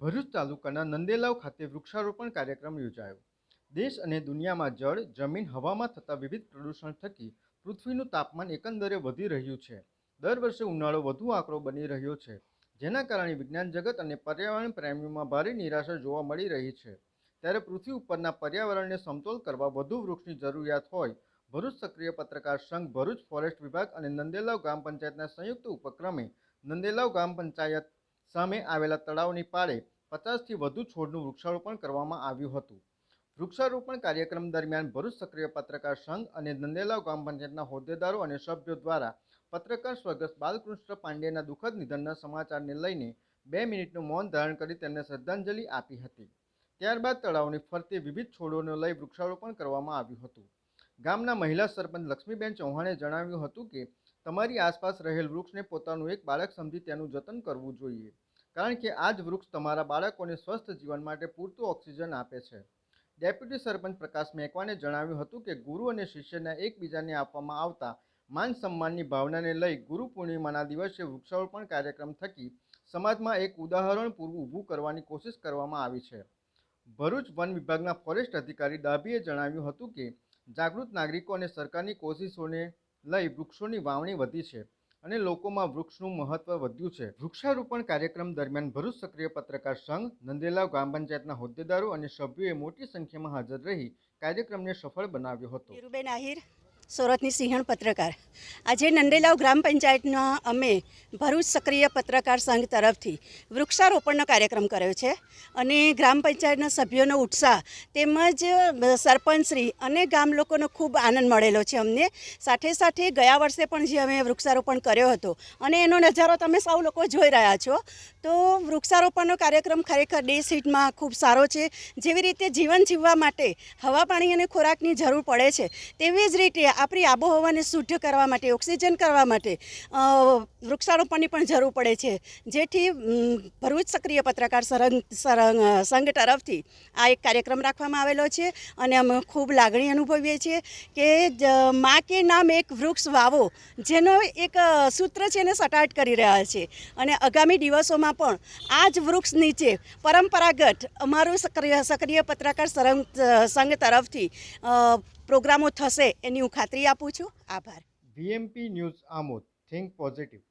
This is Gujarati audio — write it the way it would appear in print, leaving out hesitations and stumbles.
ભરૂચ તાલુકાના નંદેલાવ ખાતે વૃક્ષારોપણ કાર્યક્રમ યોજાયો। દેશ અને દુનિયામાં જળ, જમીન, હવામાં થતા વિવિધ પ્રદૂષણ થકી પૃથ્વીનું તાપમાન એકંદરે વધી રહ્યું છે। દર વર્ષે ઉનાળો વધુ આકરો બની રહ્યો છે, જેના કારણે વિજ્ઞાન જગત અને પર્યાવરણ પ્રેમીઓમાં ભારે નિરાશા જોવા મળી રહી છે। ત્યારે પૃથ્વી ઉપરના પર્યાવરણને સમતોલ કરવા વધુ વૃક્ષની જરૂરિયાત હોય ભરૂચ સક્રિય પત્રકાર સંઘ, ભરૂચ ફોરેસ્ટ વિભાગ અને નંદેલાવ ગ્રામ પંચાયતના સંયુક્ત ઉપક્રમે નંદેલાવ ગ્રામ પંચાયત સામે આવેલા તળાવની પાળે 50થી વધુ છોડનું વૃક્ષારોપણ કરવામાં આવ્યું હતું। વૃક્ષારોપણ કાર્યક્રમ દરમિયાન ભરૂચ સક્રિય પત્રકાર સંઘ અને નંદેલાવ ગ્રામ પંચાયતના હોદ્દેદારો અને સભ્યો દ્વારા પત્રકાર સ્વર્ગસ્થ બાલકૃષ્ણ પાંડેના દુઃખદ નિધનના સમાચારને લઈને 2 મિનિટનું મૌન ધારણ કરી તેમને શ્રદ્ધાંજલિ આપી હતી। ત્યારબાદ તળાવની ફરતે વિવિધ છોડોને લઈ વૃક્ષારોપણ કરવામાં આવ્યું હતું। ગામના મહિલા સરપંચ લક્ષ્મીબેન ચૌહાણે જણાવ્યું હતું કે તમારી આસપાસ રહેલ વૃક્ષને પોતાનું એક બાળક સમજી તેનું જતન કરવું જોઈએ, કારણ કે આ જ વૃક્ષ તમારા બાળકોને સ્વસ્થ જીવન માટે પૂરતું ઓક્સિજન આપે છે। ડેપ્યુટી સરપંચ પ્રકાશ મેકવાને જણાવ્યું હતું કે ગુરુ અને શિષ્યના એકબીજાને આપવામાં આવતા માન સન્માનની ભાવનાને લઈ ગુરુ પૂર્ણિમાના દિવસે વૃક્ષારોપણ કાર્યક્રમ થકી સમાજમાં એક ઉદાહરણ પૂરું ઊભું કરવાની કોશિશ કરવામાં આવી છે। ભરૂચ વન વિભાગના ફોરેસ્ટ અધિકારી ડાભીએ જણાવ્યું હતું કે જાગૃત નાગરિકો અને સરકારની કોશિશોને લઈ વૃક્ષોની વાવણી વધી છે અને લોકોમાં વૃક્ષનું મહત્વ વધ્યું છે। વૃક્ષારોપણ કાર્યક્રમ દરમિયાન ભરૂચ સક્રિય પત્રકાર સંઘ, નંદેલાવ ગ્રામ પંચાયતના હોદ્દેદારો અને સભ્યોએ મોટી સંખ્યામાં હાજર રહી કાર્યક્રમને સફળ બનાવ્યો હતો। હીરુબેન આહિર, સુરતની સિંહણ પત્રકાર। આજે નંદેલાવ ગ્રામ પંચાયતના અમે ભરૂચ સક્રિય પત્રકાર સંઘ તરફથી વૃક્ષારોપણનો કાર્યક્રમ કર્યો છે અને ગ્રામ પંચાયતના સભ્યોનો ઉત્સાહ તેમજ સરપંચશ્રી અને ગામ લોકોનો ખૂબ આનંદ મળેલો છે અમને। સાથે સાથે ગયા વર્ષે પણ જે અમે વૃક્ષારોપણ કર્યો હતો અને એનો નજારો તમે સૌ લોકો જોઈ રહ્યા છો। તો વૃક્ષારોપણનો કાર્યક્રમ ખરેખર દેશ હિતમાં ખૂબ સારો છે। જેવી રીતે જીવન જીવવા માટે હવા, પાણી અને ખોરાકની જરૂર પડે છે, તેવી જ રીતે આપણી આબોહવાને શુદ્ધ કરવા માટે, ઓક્સિજન કરવા માટે વૃક્ષારોપણની પણ જરૂર પડે છે। જેથી ભરૂચ સક્રિય પત્રકાર સંઘ તરફથી આ એક કાર્યક્રમ રાખવામાં આવેલો છે અને અમે ખૂબ લાગણી અનુભવીએ છીએ કે મા કે નામ એક વૃક્ષ વાવો, જેનો એક સૂત્ર છે એને સટાટ કરી રહ્યા છે અને આગામી દિવસોમાં પણ આ જ વૃક્ષ નીચે પરંપરાગત અમારું સક્રિય પત્રકાર સંઘ તરફથી પ્રોગ્રામો થશે એની હું ખાતરી આપું છું। આભાર। VMP news Amod, think positive.